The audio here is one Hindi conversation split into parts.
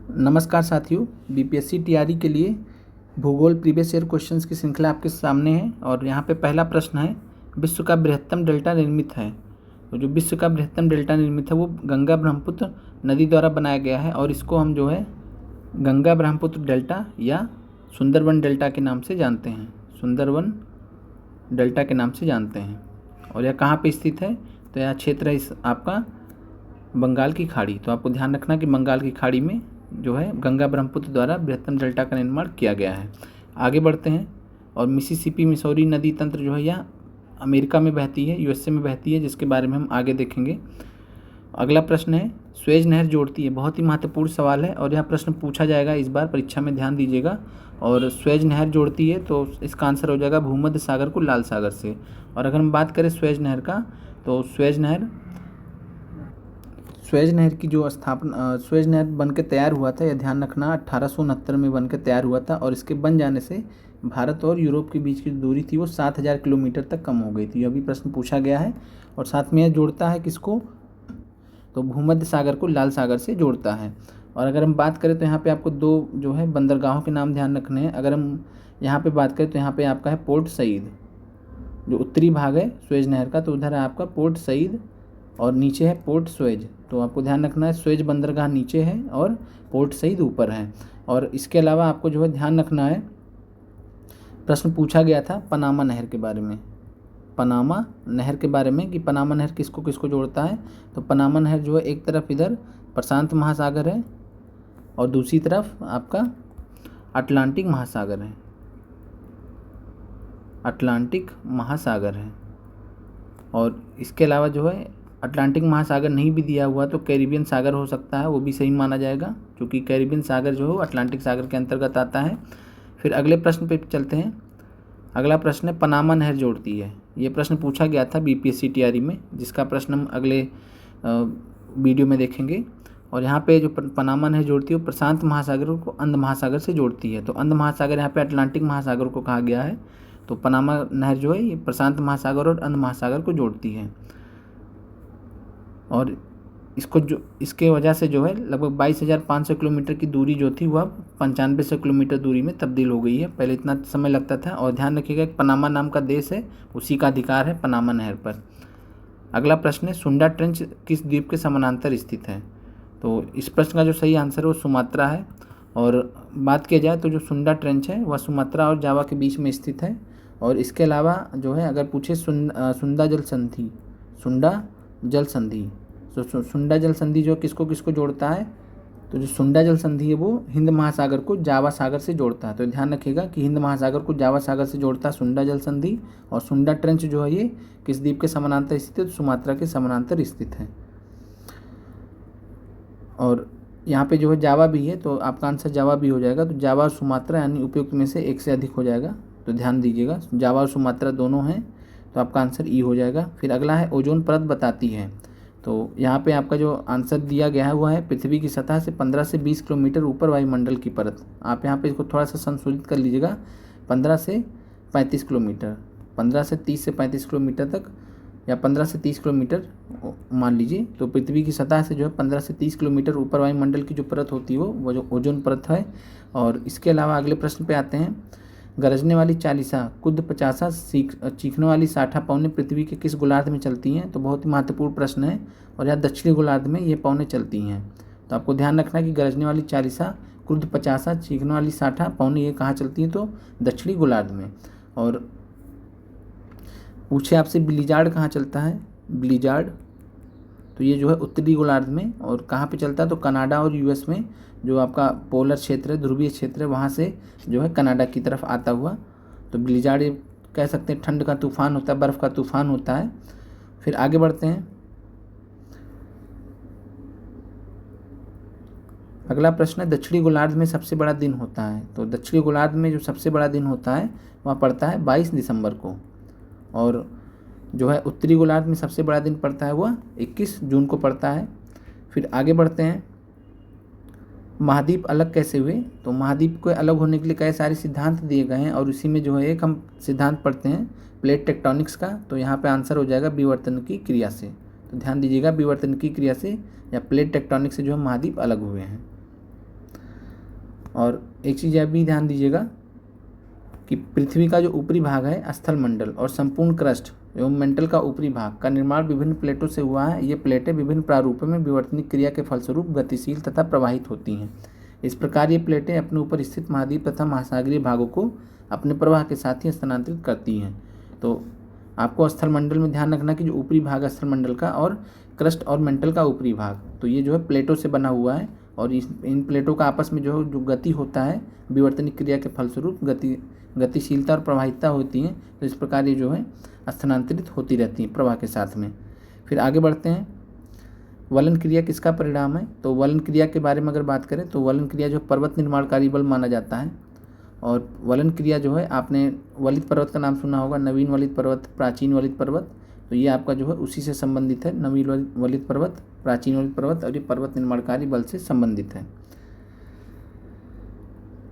नमस्कार साथियों, बीपीएससी टीआरई के लिए भूगोल प्रीवियस ईयर क्वेश्चंस की श्रृंखला आपके सामने है। और यहाँ पे पहला प्रश्न है, विश्व का बृहत्तम डेल्टा निर्मित है। तो जो विश्व का बृहत्तम डेल्टा निर्मित है वो गंगा ब्रह्मपुत्र नदी द्वारा बनाया गया है और इसको हम जो है गंगा ब्रह्मपुत्र डेल्टा या सुंदरबन डेल्टा के नाम से जानते हैं। सुंदरबन डेल्टा के नाम से जानते हैं। और यह कहाँ पे स्थित है? तो यह क्षेत्र है इस आपका बंगाल की खाड़ी। तो आपको ध्यान रखना कि बंगाल की खाड़ी में जो है गंगा ब्रह्मपुत्र द्वारा बृहत्तम डेल्टा का निर्माण किया गया है। आगे बढ़ते हैं। और मिसिसिपी मिसौरी नदी तंत्र जो है यह अमेरिका में बहती है, यूएसए में बहती है, जिसके बारे में हम आगे देखेंगे। अगला प्रश्न है, स्वेज नहर जोड़ती है। बहुत ही महत्वपूर्ण सवाल है और यह प्रश्न पूछा जाएगा इस बार परीक्षा में, ध्यान दीजिएगा। और स्वेज नहर जोड़ती है तो इसका आंसर हो जाएगा भूमध्य सागर को लाल सागर से। और अगर हम बात करें स्वेज नहर का, तो स्वेज नहर की जो स्थापना स्वेज नहर बन के तैयार हुआ था, यह ध्यान रखना 1869 में बन के तैयार हुआ था। और इसके बन जाने से भारत और यूरोप के बीच की दूरी थी वो 7000 किलोमीटर तक कम हो गई थी। यह भी प्रश्न पूछा गया है। और साथ में यह जोड़ता है किसको? तो भूमध्य सागर को लाल सागर से जोड़ता है। और अगर हम बात करें तो यहाँ पे आपको दो जो है बंदरगाहों के नाम ध्यान रखने हैं। अगर हम यहाँ पे बात करें तो यहाँ पे आपका है पोर्ट सईद, जो उत्तरी भाग है स्वेज नहर का, तो उधर है आपका पोर्ट सईद और नीचे है पोर्ट स्वेज। तो आपको ध्यान रखना है स्वेज बंदरगाह नीचे है और पोर्ट सईद ऊपर है। और इसके अलावा आपको जो है ध्यान रखना है, प्रश्न पूछा गया था पनामा नहर के बारे में। पनामा नहर के बारे में कि पनामा नहर किसको किसको जोड़ता है। तो पनामा नहर जो है एक तरफ इधर प्रशांत महासागर है और दूसरी तरफ आपका अटलांटिक महासागर है। अटलांटिक महासागर है। और इसके अलावा जो है अटलांटिक महासागर नहीं भी दिया हुआ तो कैरिबियन सागर हो सकता है, वो भी सही माना जाएगा, क्योंकि कैरिबियन सागर जो है वो अटलांटिक सागर के अंतर्गत आता है। फिर अगले प्रश्न पे चलते हैं। अगला प्रश्न है, पनामा नहर जोड़ती है। ये प्रश्न पूछा गया था बीपीएससी टीआरई में, जिसका प्रश्न हम अगले वीडियो में देखेंगे। और यहाँ पे जो पनामा नहर जोड़ती है वो प्रशांत महासागर को अंध महासागर से जोड़ती है। तो अंध महासागर यहाँ पे अटलांटिक महासागर को कहा गया है। तो पनामा नहर जो है ये प्रशांत महासागर और अंध महासागर को जोड़ती है। और इसके वजह से जो है लगभग 22,500 किलोमीटर की दूरी जो थी वह 9500 किलोमीटर दूरी में तब्दील हो गई है। पहले इतना समय लगता था। और ध्यान रखिएगा कि पनामा नाम का देश है, उसी का अधिकार है पनामा नहर पर। अगला प्रश्न है, सुंडा ट्रेंच किस द्वीप के समानांतर स्थित है। तो इस प्रश्न का जो सही आंसर है वो सुमात्रा है। और बात किया जाए तो जो सुंडा ट्रेंच है वह सुमात्रा और जावा के बीच में स्थित है। और इसके अलावा जो है अगर पूछे सुंडा जल संधि, तो सुंडा जल संधि जो किसको किसको जोड़ता है। तो जो सुंडा जल संधि है वो हिंद महासागर को जावा सागर से जोड़ता है। तो ध्यान रखिएगा कि हिंद महासागर को जावा सागर से जोड़ता है सुंडा जल संधि। और सुंडा ट्रेंच जो है ये किस द्वीप के समानांतर स्थित है? तो सुमात्रा के समानांतर स्थित है। और यहाँ पे जो है जावा भी है, तो आपका आंसर जावा भी हो जाएगा। तो जावा और सुमात्रा यानी उपयुक्त में से एक से अधिक हो जाएगा। तो ध्यान दीजिएगा, जावा और सुमात्रा दोनों हैं, तो आपका आंसर ई हो जाएगा। फिर अगला है, ओजोन परत बताती है। तो यहाँ पे आपका जो आंसर दिया गया है वह है पृथ्वी की सतह से 15 से 20 किलोमीटर ऊपर वायुमंडल की परत। आप यहाँ पे इसको थोड़ा सा संशोधित कर लीजिएगा, 15 से 35 किलोमीटर, 15 से 30 से 35 किलोमीटर तक, या 15 से 30 किलोमीटर मान लीजिए। तो पृथ्वी की सतह से जो है 15 से 30 किलोमीटर ऊपर वायुमंडल की जो परत होती है वो जो ओजोन परत है। और इसके अलावा अगले प्रश्न पे आते हैं, गरजने वाली चालीसा, कुद 50, चीखने वाली 60 पौने पृथ्वी के किस गोलार्ध में चलती हैं। तो बहुत ही महत्वपूर्ण प्रश्न है। और यह दक्षिणी गोलार्ध में ये पौने चलती हैं। तो आपको ध्यान रखना है कि गरजने वाली 40, क्रुद्ध 50, चीखने वाली 60 पौने ये कहाँ चलती हैं? तो दक्षिणी गोलार्ध में। और पूछे आपसे ब्लिजार्ड कहाँ चलता है। ब्लिजार्ड तो ये जो है उत्तरी गोलार्ध में। और कहाँ पे चलता है? तो कनाडा और यूएस में, जो आपका पोलर क्षेत्र है, ध्रुवीय क्षेत्र है, वहाँ से जो है कनाडा की तरफ आता हुआ। तो ब्लिजार्ड ये कह सकते हैं ठंड का तूफान होता है, बर्फ़ का तूफान होता है। फिर आगे बढ़ते हैं। अगला प्रश्न है, दक्षिणी गोलार्ध में सबसे बड़ा दिन होता है। तो दक्षिणी गोलार्ध में जो सबसे बड़ा दिन होता है वह पड़ता है 22 दिसंबर को। और जो है उत्तरी गोलार्ध में सबसे बड़ा दिन पड़ता है वह 21 जून को पड़ता है। फिर आगे बढ़ते हैं, महाद्वीप अलग कैसे हुए। तो महाद्वीप को अलग होने के लिए कई सारे सिद्धांत दिए गए हैं और उसी में जो है एक हम सिद्धांत पढ़ते हैं प्लेट टेक्टोनिक्स का। तो यहाँ पे आंसर हो जाएगा विवर्तन की क्रिया से। तो ध्यान दीजिएगा, विवर्तन की क्रिया से या प्लेट टेक्टोनिक्स से जो है महाद्वीप अलग हुए हैं। और एक चीज़ आप भी ध्यान दीजिएगा कि पृथ्वी का जो ऊपरी भाग है स्थल मंडल और संपूर्ण क्रस्ट एवं मेंटल का ऊपरी भाग का निर्माण विभिन्न प्लेटों से हुआ है। ये प्लेटें विभिन्न प्रारूपों में विवर्तनिक क्रिया के फलस्वरूप गतिशील तथा प्रवाहित होती हैं। इस प्रकार ये प्लेटें अपने ऊपर स्थित महाद्वीप तथा महासागरीय भागों को अपने प्रवाह के साथ ही स्थानांतरित करती हैं। तो आपको स्थल मंडल में ध्यान रखना कि जो ऊपरी भाग है स्थल मंडल का और क्रस्ट और मेंटल का ऊपरी भाग, तो ये जो है प्लेटों से बना हुआ है और इन प्लेटों का आपस में जो गति होता है विवर्तनिक क्रिया के फलस्वरूप गतिशीलता और प्रवाहिता होती है। तो इस प्रकार ये जो है स्थानांतरित होती रहती है प्रवाह के साथ में। फिर आगे बढ़ते हैं, वलन क्रिया किसका परिणाम है? तो वलन क्रिया के बारे में अगर बात करें तो वलन क्रिया जो पर्वत निर्माणकारी बल माना जाता है। और वलन क्रिया जो है, आपने वलित पर्वत का नाम सुना होगा, नवीन वलित पर्वत, प्राचीन वलित पर्वत, तो ये आपका जो है उसी से संबंधित है। नवीन वलित पर्वत, प्राचीन वलित पर्वत और ये पर्वत निर्माणकारी बल से संबंधित है।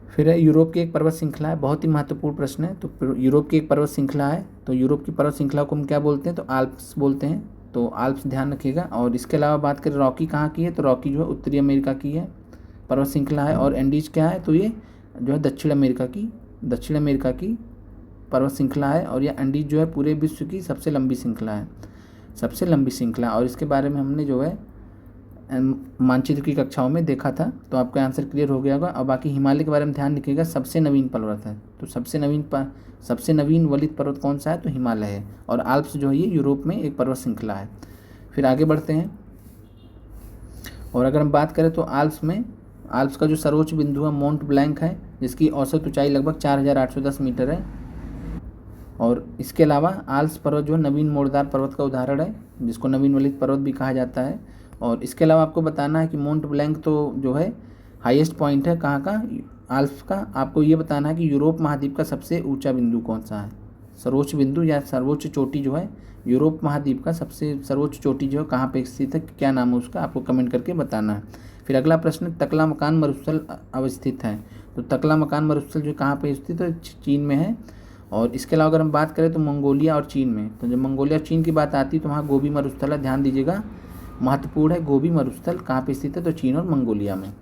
फिर है यूरोप की एक पर्वत श्रृंखला है, बहुत ही महत्वपूर्ण प्रश्न है। तो यूरोप की एक पर्वत श्रृंखला है, तो यूरोप की पर्वत श्रृंखला को हम क्या बोलते हैं? तो आल्प्स बोलते हैं। तो आल्प्स ध्यान रखिएगा। और इसके अलावा बात करें रॉकी कहाँ की है? तो रॉकी जो है उत्तरी अमेरिका की है पर्वत श्रृंखला है। और एंडीज क्या है? तो ये जो है दक्षिण अमेरिका की पर्वत श्रृंखला है। और यह एंडीज जो है पूरे विश्व की सबसे लंबी श्रृंखला। और इसके बारे में हमने जो है मानचित्र की कक्षाओं में देखा था, तो आपका आंसर क्लियर हो गया होगा। और बाकी हिमालय के बारे में ध्यान रखिएगा, सबसे नवीन पर्वत है। तो सबसे नवीन वलित पर्वत कौन सा है? तो हिमालय है। और आल्प्स जो है ये यूरोप में एक पर्वत श्रृंखला है। फिर आगे बढ़ते हैं, और अगर हम बात करें तो आल्प्स का जो सर्वोच्च बिंदु है मोंट ब्लैंक है, जिसकी औसत ऊंचाई लगभग 4810 मीटर है। और इसके अलावा आल्प्स पर्वत जो नवीन मोड़दार पर्वत का उदाहरण है, जिसको नवीन वलित पर्वत भी कहा जाता है। और इसके अलावा आपको बताना है कि मोंट ब्लैंक तो जो है हाईएस्ट पॉइंट है कहाँ का? आल्प्स का। आपको ये बताना है कि यूरोप महाद्वीप का सबसे ऊंचा बिंदु कौन सा है, सर्वोच्च बिंदु या सर्वोच्च चोटी जो है यूरोप महाद्वीप का सबसे सर्वोच्च चोटी जो है कहाँ पे स्थित है, क्या नाम है उसका, आपको कमेंट करके बताना है। फिर अगला प्रश्न, तकला मकान मरुस्थल अवस्थित है। तो तकला मकान मरुस्थल जो कहाँ पे स्थित है? चीन में है। और इसके अलावा अगर हम बात करें तो मंगोलिया और चीन में, तो जब मंगोलिया और चीन की बात आती है तो वहाँ गोबी मरुस्थल है, ध्यान दीजिएगा, महत्वपूर्ण है। गोबी मरुस्थल कहाँ पे स्थित है? तो चीन और मंगोलिया में।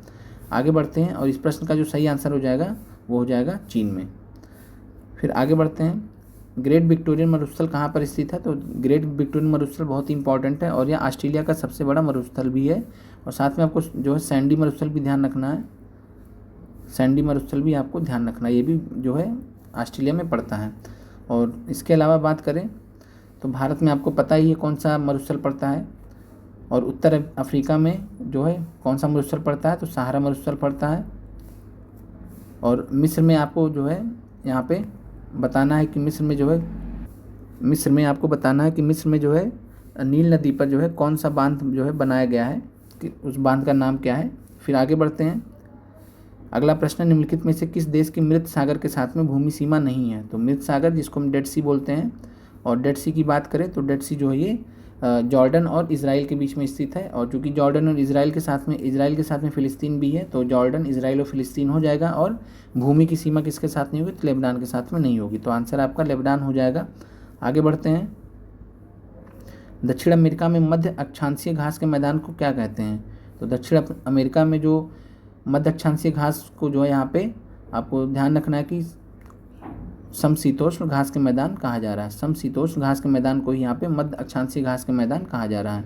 आगे बढ़ते हैं, और इस प्रश्न का जो सही आंसर हो जाएगा वो हो जाएगा चीन में। फिर आगे बढ़ते हैं, ग्रेट विक्टोरियन मरुस्थल कहाँ पर स्थित है? तो ग्रेट विक्टोरियन मरुस्थल बहुत ही इंपॉर्टेंट है और यह ऑस्ट्रेलिया का सबसे बड़ा मरुस्थल भी है। और साथ में आपको जो है सैंडी मरुस्थल भी ध्यान रखना है, सैंडी मरुस्थल भी आपको ध्यान रखना है, ये भी जो है ऑस्ट्रेलिया में पड़ता है। और इसके अलावा बात करें तो भारत में आपको पता ही है कौन सा मरुस्थल पड़ता है। और उत्तर अफ्रीका में जो है कौन सा मरुस्थल पड़ता है? तो सहारा मरुस्थल पड़ता है। और मिस्र में आपको जो है यहाँ पे बताना है कि मिस्र में आपको बताना है कि मिस्र में जो है नील नदी पर जो है कौन सा बांध जो है बनाया गया है, कि उस बांध का नाम क्या है। फिर आगे बढ़ते हैं, अगला प्रश्न, निम्नलिखित में से किस देश की मृत सागर के साथ में भूमि सीमा नहीं है? तो मृत सागर जिसको हम डेड सी बोलते हैं, और डेड सी की बात करें तो डेड सी जो है ये जॉर्डन और इजराइल के बीच में स्थित है। और चूँकि जॉर्डन और इजराइल के साथ में फ़िलिस्तीन भी है, तो जॉर्डन, इजराइल और फ़िलिस्तीन हो जाएगा। और भूमि की सीमा किसके साथ नहीं होगी? तो लेबनान के साथ में नहीं होगी। तो आंसर आपका लेबनान हो जाएगा। आगे बढ़ते हैं, दक्षिण अमेरिका में मध्य अक्षांशीय घास के मैदान को क्या कहते हैं? तो दक्षिण अमेरिका में जो मध्य अक्षांशीय घास को जो है यहाँ पे आपको ध्यान रखना है कि समशीतोष्ण घास के मैदान कहा जा रहा है। समशीतोष्ण घास के मैदान को ही यहाँ पे मध्य अक्षांशीय घास के मैदान कहा जा रहा है।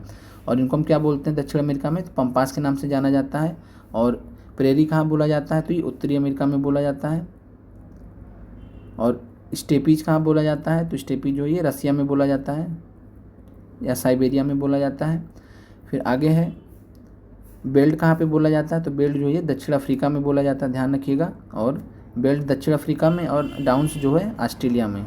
और इनको हम क्या बोलते हैं दक्षिण अमेरिका में? तो पंपास के नाम से जाना जाता है। और प्रेरी कहाँ बोला जाता है? तो ये उत्तरी अमेरिका में बोला जाता है। और स्टेपीज कहाँ बोला जाता है? तो स्टेपीज जो ये रसिया में बोला जाता है या साइबेरिया में बोला जाता है। फिर आगे है, बेल्ट कहाँ पे बोला जाता है? तो बेल्ट जो है दक्षिण अफ्रीका में बोला जाता है, ध्यान रखिएगा। और बेल्ट दक्षिण अफ्रीका में, और डाउन्स जो है ऑस्ट्रेलिया में।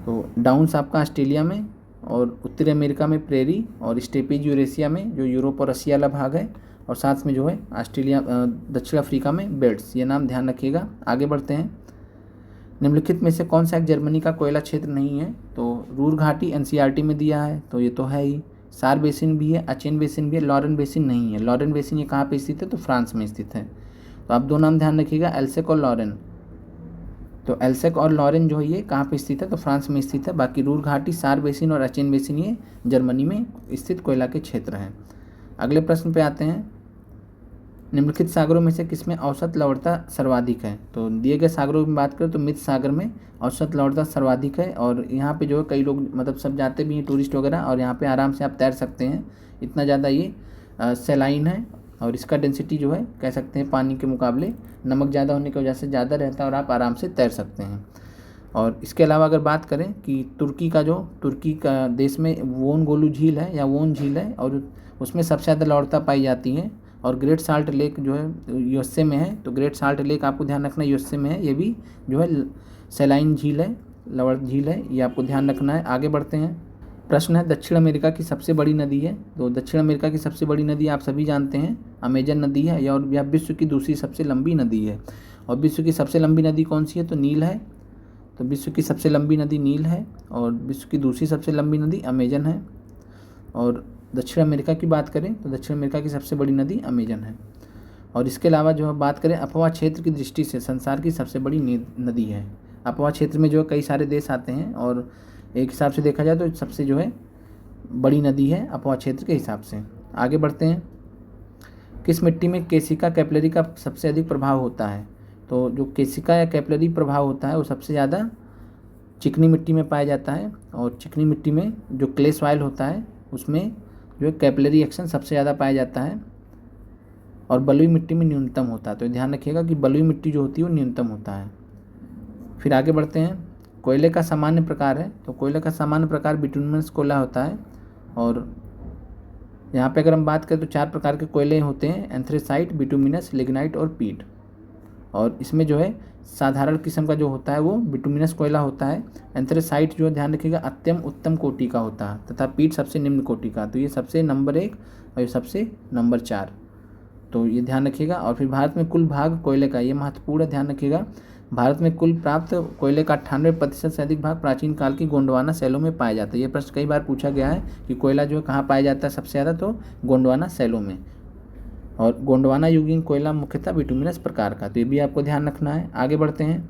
तो डाउन्स आपका ऑस्ट्रेलिया में, और उत्तरी अमेरिका में प्रेरी, और स्टेपीज यूरेशिया में जो यूरोप और रसिया वाला भाग है। और साथ में जो है ऑस्ट्रेलिया दक्षिण अफ्रीका में बेल्ट्स, ये नाम ध्यान रखिएगा। आगे बढ़ते हैं, निम्नलिखित में से कौन सा एक जर्मनी का कोयला क्षेत्र नहीं है? तो रूर घाटी एनसीईआरटी में दिया है, तो ये तो है ही। सार बेसिन भी है, अचेन बेसिन भी है, लॉरेन बेसिन नहीं है। लॉरेन बेसिन ये कहाँ पे स्थित है? तो फ्रांस में स्थित है। तो आप दो नाम ध्यान रखिएगा, एल्सेक और लॉरेन। तो एल्सेक और लॉरेन जो है ये कहाँ पे स्थित है? तो फ्रांस में स्थित है। बाकी रूर घाटी, सार बेसिन और अचेन बेसिन ये जर्मनी में स्थित कोयला के क्षेत्र हैं। अगले प्रश्न पे आते हैं, निम्नलिखित सागरों में से किसमें औसत लवणता सर्वाधिक है? तो दिए गए सागरों की बात करें तो मित सागर में औसत लवणता सर्वाधिक है, और यहाँ पे जो है कई लोग मतलब सब जाते भी हैं टूरिस्ट वगैरह, और यहाँ पे आराम से आप तैर सकते हैं। इतना ज़्यादा ये सैलाइन है, और इसका डेंसिटी जो है कह सकते हैं पानी के मुकाबले नमक ज़्यादा होने की वजह से ज़्यादा रहता है, और आप आराम से तैर सकते हैं। और इसके अलावा अगर बात करें कि तुर्की का देश में वोन गोलू झील है या वोन झील है, और उसमें सबसे ज़्यादा लवणता पाई जाती है। और ग्रेट साल्ट लेक जो है यूएसए में है, तो ग्रेट साल्ट लेक आपको ध्यान रखना है यूएसए में है, ये भी जो है सैलाइन झील है, लवण झील है, ये आपको ध्यान रखना है। आगे बढ़ते हैं। प्रश्न है दक्षिण अमेरिका की सबसे बड़ी नदी है। तो दक्षिण अमेरिका की सबसे बड़ी नदी आप सभी जानते हैं अमेजन नदी है, और यह विश्व की दूसरी सबसे लंबी नदी है। और विश्व की सबसे लंबी नदी कौन सी है? तो नील है। तो विश्व की सबसे लंबी नदी नील है, और विश्व की दूसरी सबसे लंबी नदी अमेजन है। और दक्षिण अमेरिका की बात करें तो दक्षिण अमेरिका की सबसे बड़ी नदी अमेजन है। और इसके अलावा जो बात करें अपवा क्षेत्र की दृष्टि से संसार की सबसे बड़ी नदी है। अपवा क्षेत्र में जो कई सारे देश आते हैं, और एक हिसाब से देखा जाए तो सबसे जो है बड़ी नदी है अपवा क्षेत्र के हिसाब से। आगे बढ़ते हैं। किस मिट्टी में केसिका कैपिलरी का सबसे अधिक प्रभाव होता है? तो जो केसिका या कैपिलरी प्रभाव होता है वो सबसे ज़्यादा चिकनी मिट्टी में पाया जाता है, और चिकनी मिट्टी में जो क्ले सॉइल होता है उसमें जो है कैपिलरी एक्शन सबसे ज़्यादा पाया जाता है, और बलुई मिट्टी में न्यूनतम होता है। तो ध्यान रखिएगा कि बलुई मिट्टी जो होती है वो न्यूनतम होता है। फिर आगे बढ़ते हैं। कोयले का सामान्य प्रकार है। तो कोयले का सामान्य प्रकार बिटुमिनस कोयला होता है, और यहाँ पे अगर हम बात करें तो 4 प्रकार के कोयले होते हैं, एंथ्रेसाइट, बिटुमिनस, लिग्नाइट और पीट। और इसमें जो है साधारण किस्म का जो होता है वो बिटुमिनस कोयला होता है। एंथ्रेसाइट जो ध्यान रखिएगा अत्यंत उत्तम कोटि का होता है, तथा पीट सबसे निम्न कोटि का। तो ये सबसे नंबर 1 और ये सबसे नंबर 4, तो ये ध्यान रखिएगा। और फिर भारत में कुल भाग कोयले का, ये महत्वपूर्ण है, ध्यान रखिएगा। भारत में कुल प्राप्त कोयले का 98% से अधिक भाग प्राचीन काल की गोंडवाना शैलों में पाया जाता है। ये प्रश्न कई बार पूछा गया है कि कोयला जो है कहाँ पाया जाता है सबसे ज़्यादा, तो गोंडवाना शैलों में। और गोंडवाना युगीन कोयला मुख्यतः बिटुमिनस प्रकार का, तो ये भी आपको ध्यान रखना है। आगे बढ़ते हैं।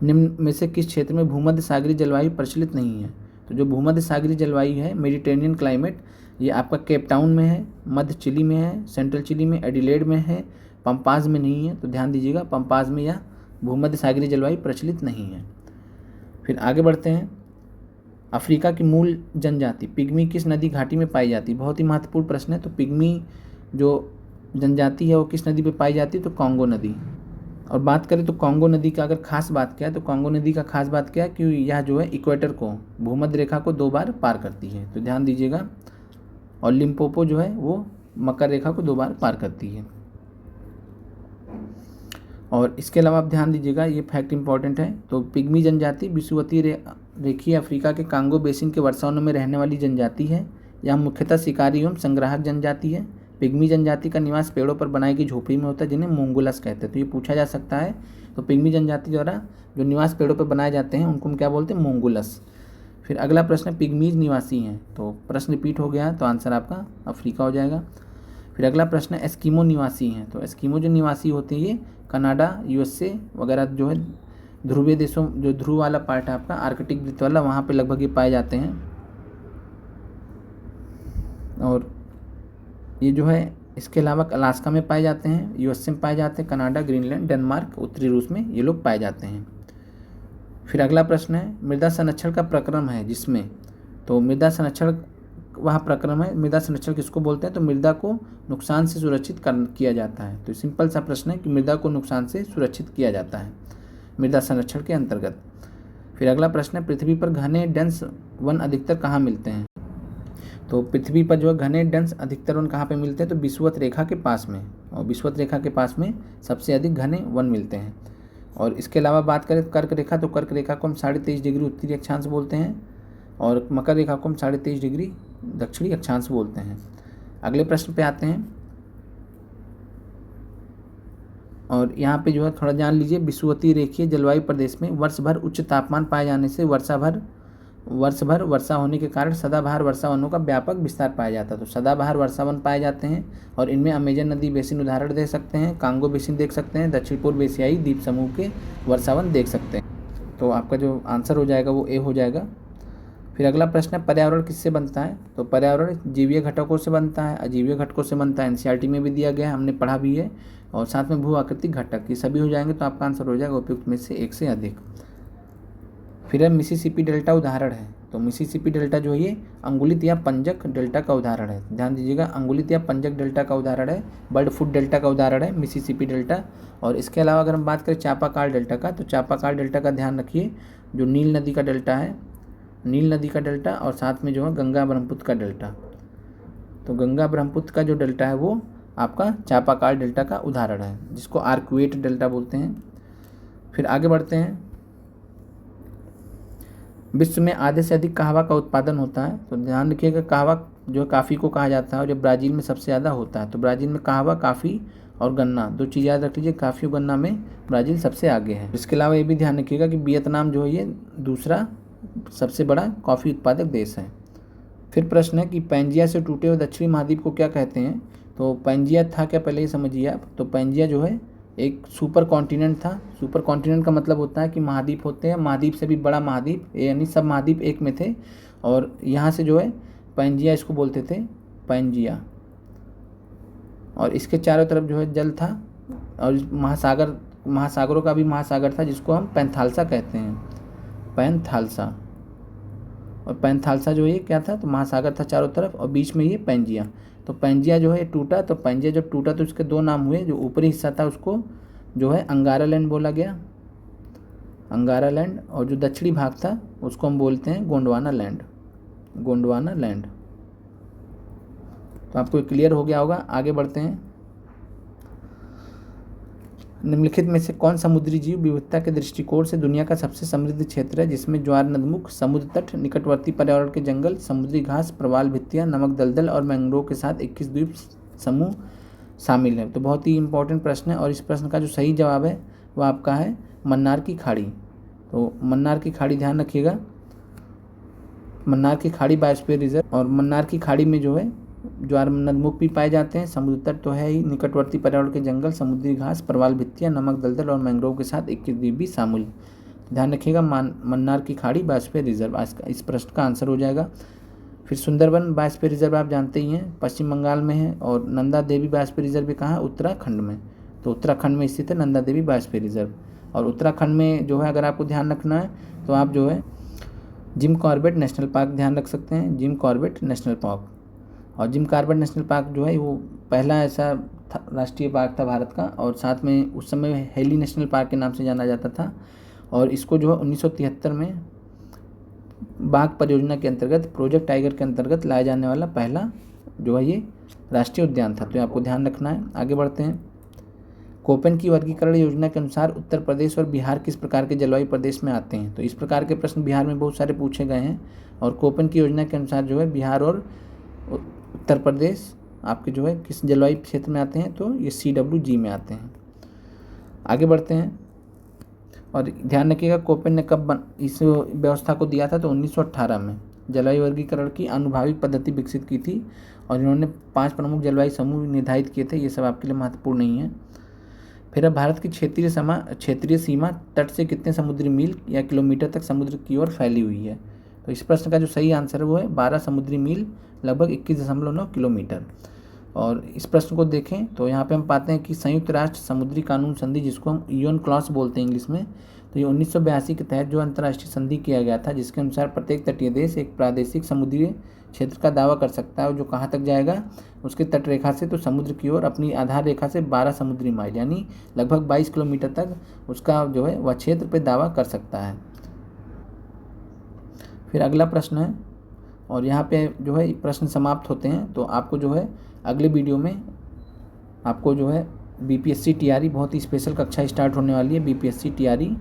निम्न में से किस क्षेत्र में भूमध्य सागरीय जलवायु प्रचलित नहीं है? तो जो भूमध्य सागरीय जलवायु है मेडिटेरेनियन क्लाइमेट, ये आपका केप टाउन में है, मध्य चिली में है, सेंट्रल चिली में, एडिलेड में है, पंपाज में नहीं है। तो ध्यान दीजिएगा पंपाज में या भूमध्य सागरीय जलवायु प्रचलित नहीं है। फिर आगे बढ़ते हैं। अफ्रीका की मूल जनजाति पिग्मी किस नदी घाटी में पाई जाती है? बहुत ही महत्वपूर्ण प्रश्न है। तो पिग्मी जो जनजाति है वो किस नदी पे पाई जाती है? तो कांगो नदी। और बात करें तो कांगो नदी का अगर खास बात क्या है, तो कांगो नदी का खास बात क्या है कि यह जो है इक्वेटर को, भूमध्य रेखा को 2 बार पार करती है, तो ध्यान दीजिएगा। और लिम्पोपो जो है वो मकर रेखा को 2 बार पार करती है। और इसके अलावा आप ध्यान दीजिएगा, ये फैक्ट इंपॉर्टेंट है। तो पिग्मी जनजाति विषुवतीय रेखीय अफ्रीका के कांगो बेसिन के वर्षावनों में रहने वाली जनजाति है। यह मुख्यतः शिकारी एवं संग्राहक जनजाति है। पिग्मी जनजाति का निवास पेड़ों पर बनाई गई झोपड़ी में होता है, जिन्हें मोंगुलस कहते हैं। तो ये पूछा जा सकता है। तो पिग्मी जनजाति द्वारा जो निवास पेड़ों पर बनाए जाते हैं उनको हम क्या बोलते हैं? मोंगुलस। फिर अगला प्रश्न पिग्मीज निवासी हैं, तो प्रश्न रिपीट हो गया, तो आंसर आपका अफ्रीका हो जाएगा। फिर अगला प्रश्न एस्किमो निवासी हैं। तो एस्किमो जो निवासी होते हैं ये कनाडा, यूएसए वगैरह जो है ध्रुवीय देशों, जो ध्रुव वाला पार्ट है आपका आर्कटिक वृत्त वाला, वहाँ पे लगभग ये पाए जाते हैं। और ये जो है इसके अलावा अलास्का में पाए जाते हैं, यूएसए में पाए जाते हैं, कनाडा, ग्रीनलैंड, डेनमार्क, उत्तरी रूस में ये लोग पाए जाते हैं। फिर अगला प्रश्न है मृदा संरक्षण का प्रक्रम है जिसमें, तो मृदा संरक्षण वह प्रक्रम है, मृदा संरक्षण किसको बोलते हैं? तो मृदा को नुकसान से सुरक्षित किया जाता है। तो सिंपल सा प्रश्न है कि मृदा को नुकसान से सुरक्षित किया जाता है मृदा संरक्षण के अंतर्गत। फिर अगला प्रश्न है पृथ्वी पर घने डेंस वन अधिकतर कहाँ मिलते हैं? तो पृथ्वी पर जो है घने डेंस अधिकतर वन कहाँ पे मिलते हैं? तो विषुवत रेखा के पास में, और विषुवत रेखा के पास में सबसे अधिक घने वन मिलते हैं। और इसके अलावा बात करें कर्क रेखा, तो कर्क रेखा को हम 23.5 डिग्री उत्तरी अक्षांश बोलते हैं, और मकर रेखा को हम 23.5 डिग्री दक्षिणी अक्षांश बोलते हैं। अगले प्रश्न पे आते हैं, और यहाँ पे जो है थोड़ा जान लीजिए। विषुवतीय रेखीय जलवायु प्रदेश में वर्ष भर उच्च तापमान पाए जाने से वर्ष भर वर्षा होने के कारण सदाबहार वर्षावनों का व्यापक विस्तार पाया जाता है। तो सदाबहार वर्षावन पाए जाते हैं, और इनमें अमेजन नदी बेसिन उदाहरण दे सकते हैं, कांगो बेसिन देख सकते हैं, दक्षिण पूर्व एशियाई द्वीप समूह के वर्षावन देख सकते हैं। तो आपका जो आंसर हो जाएगा वो ए हो जाएगा। फिर अगला प्रश्न है पर्यावरण किससे बनता है? तो पर्यावरण जीवीय घटकों से बनता है, अजीवीय घटकों से बनता है। एनसीईआरटी में भी दिया गया है, हमने पढ़ा भी है। और साथ में भू आकृतिक घटक, ये सभी हो जाएंगे तो आपका आंसर हो जाएगा उपयुक्त में से एक से अधिक। फिर है मिसिसिपी डेल्टा उदाहरण है। तो मिसिसिपी डेल्टा जो है ये अंगुलित या पंजक डेल्टा का उदाहरण है। ध्यान दीजिएगा, अंगुलित या पंजक डेल्टा का उदाहरण है, बर्ड फूड डेल्टा का उदाहरण है मिसिसिपी डेल्टा। और इसके अलावा अगर हम बात करें चापाकाल डेल्टा का, तो चापाकाल डेल्टा का ध्यान रखिए, जो नील नदी का डेल्टा है, नील नदी का डेल्टा, और साथ में जो है गंगा ब्रह्मपुत्र का डेल्टा। तो गंगा ब्रह्मपुत्र का जो डेल्टा है वो आपका चापाकाल डेल्टा का उदाहरण है, जिसको आर्क्वेट डेल्टा बोलते हैं। फिर आगे बढ़ते हैं। विश्व में आधे से अधिक कहवा का उत्पादन होता है। तो ध्यान रखिएगा, कहवा जो है काफ़ी को कहा जाता है, और जो ब्राज़ील में सबसे ज़्यादा होता है। तो ब्राज़ील में कहवा, काफ़ी और गन्ना, दो चीज़ याद रख लीजिए, काफ़ी और गन्ना में ब्राज़ील सबसे आगे है। इसके अलावा ये भी ध्यान रखिएगा कि वियतनाम जो है ये दूसरा सबसे बड़ा कॉफ़ी उत्पादक देश है। फिर प्रश्न है कि पैंजिया से टूटे हुए दक्षिणी महाद्वीप को क्या कहते हैं? तो पैंजिया था क्या, पहले ही समझिए आप। तो पैंजिया जो है एक सुपर कॉन्टिनेंट था। सुपर कॉन्टिनेंट का मतलब होता है कि महाद्वीप होते हैं, महाद्वीप से भी बड़ा महाद्वीप, यानी सब महाद्वीप एक में थे। और यहाँ से जो है पैंजिया इसको बोलते थे, पैंजिया। और इसके चारों तरफ जो है जल था, और महासागरों का भी महासागर था, जिसको हम पैंथालसा कहते हैं, पैंथालसा। और पैंथालसा जो ये क्या था, तो महासागर था चारों तरफ, और बीच में ये पैंजिया। तो पैंजिया जो है टूटा, तो पैंजिया जब टूटा तो इसके दो नाम हुए। जो ऊपरी हिस्सा था उसको जो है अंगारा लैंड बोला गया, अंगारा लैंड, और जो दक्षिणी भाग था उसको हम बोलते हैं गोंडवाना लैंड, गोंडवाना लैंड। तो आपको क्लियर हो गया होगा। आगे बढ़ते हैं। निम्नलिखित में से कौन समुद्री जीव विविधता के दृष्टिकोण से दुनिया का सबसे समृद्ध क्षेत्र है? जिसमें ज्वार नदमुख, समुद्र तट, निकटवर्ती पर्यावरण के जंगल, समुद्री घास, प्रवाल भित्तियाँ, नमक दलदल और मैंग्रोव के साथ 21 द्वीप समूह शामिल है। तो बहुत ही इंपॉर्टेंट प्रश्न है, और इस प्रश्न का जो सही जवाब है वह आपका है मन्नार की खाड़ी। तो मन्नार की खाड़ी ध्यान रखिएगा, मन्नार की खाड़ी बायोस्फीयर रिजर्व। और मन्नार की खाड़ी में जो है ज्वार नदमुख भी पाए जाते हैं, समुद्र तट तो है ही, निकटवर्ती पर्यावरण के जंगल, समुद्री घास, प्रवाल भित्तियाँ, नमक दलदल और मैंग्रोव के साथ 21 द्वीप भी शामिल। ध्यान रखिएगा, मन्नार की खाड़ी बायोस्फीयर रिजर्व इस प्रश्न का आंसर हो जाएगा। फिर सुंदरबन बायोस्फीयर रिजर्व आप जानते ही हैं, पश्चिम बंगाल में है। और नंदा देवी बायोस्फीयर रिजर्व भी कहाँ है? उत्तराखंड में। तो उत्तराखंड में स्थित है नंदा देवी बायोस्फीयर रिजर्व। और उत्तराखंड में जो है अगर आपको ध्यान रखना है तो आप जो है जिम कॉर्बेट नेशनल पार्क ध्यान रख सकते हैं, जिम कॉर्बेट नेशनल पार्क। और जिम कॉर्बेट नेशनल पार्क जो है वो पहला ऐसा राष्ट्रीय पार्क था भारत का, और साथ में उस समय हेली नेशनल पार्क के नाम से जाना जाता था। और इसको जो है 1973 में बाघ परियोजना के अंतर्गत, प्रोजेक्ट टाइगर के अंतर्गत लाया जाने वाला पहला जो है ये राष्ट्रीय उद्यान था। तो आपको ध्यान रखना है। आगे बढ़ते हैं। कोपेन की वर्गीकरण योजना के अनुसार उत्तर प्रदेश और बिहार किस प्रकार के जलवायु प्रदेश में आते हैं? तो इस प्रकार के प्रश्न बिहार में बहुत सारे पूछे गए हैं। और कोपेन की योजना के अनुसार जो है बिहार और उत्तर प्रदेश आपके जो है किस जलवायु क्षेत्र में आते हैं? तो ये CWG में आते हैं। आगे बढ़ते हैं। और ध्यान रखिएगा, कोपेन ने कब इस व्यवस्था को दिया था? तो 1918 में जलवायु वर्गीकरण की अनुभाविक पद्धति विकसित की थी। और इन्होंने 5 प्रमुख जलवायु समूह निर्धारित किए थे। ये सब आपके लिए महत्वपूर्ण नहीं है। फिर अब भारत की क्षेत्रीय सीमा तट से कितने समुद्री मील या किलोमीटर तक समुद्र की ओर फैली हुई है? तो इस प्रश्न का जो सही आंसर है वो है 12 समुद्री मील, लगभग 21.9 किलोमीटर। और इस प्रश्न को देखें तो यहाँ पे हम पाते हैं कि संयुक्त राष्ट्र समुद्री कानून संधि, जिसको हम UNCLOS बोलते हैं इंग्लिश में, तो ये 1982 के तहत जो अंतर्राष्ट्रीय संधि किया गया था, जिसके अनुसार प्रत्येक तटीय देश एक प्रादेशिक समुद्री क्षेत्र का दावा कर सकता है, और जो कहाँ तक जाएगा? उसके तट रेखा से तो समुद्र की ओर अपनी आधार रेखा से 12 समुद्री माइल यानी लगभग 22 किलोमीटर तक उसका जो है वह क्षेत्र पर दावा कर सकता है। फिर अगला प्रश्न है, और यहाँ पे जो है प्रश्न समाप्त होते हैं। तो आपको जो है अगले वीडियो में आपको जो है BPSC TRE बहुत ही स्पेशल कक्षा स्टार्ट होने वाली है। BPSC TRE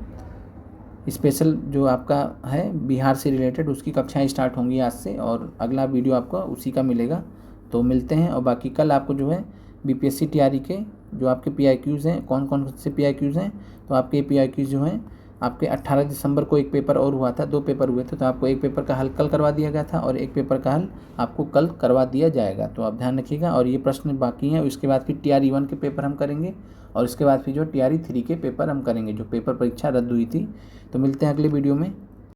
स्पेशल जो आपका है बिहार से रिलेटेड, उसकी कक्षाएं स्टार्ट होंगी आज से, और अगला वीडियो आपका उसी का मिलेगा। तो मिलते हैं। और बाकी कल आपको जो है BPSC TRE के जो आपके PIQs हैं, कौन कौन से PIQs हैं, तो आपके PIQs जो हैं आपके 18 दिसंबर को एक पेपर और हुआ था, 2 पेपर हुए थे। तो आपको एक पेपर का हल कल करवा दिया गया था, और एक पेपर का हल आपको कल करवा दिया जाएगा। तो आप ध्यान रखिएगा। और ये प्रश्न बाकी हैं, उसके बाद फिर TRE 1 के पेपर हम करेंगे, और इसके बाद फिर जो TRE 3 के पेपर हम करेंगे, जो पेपर परीक्षा रद्द हुई थी। तो मिलते हैं अगले वीडियो में।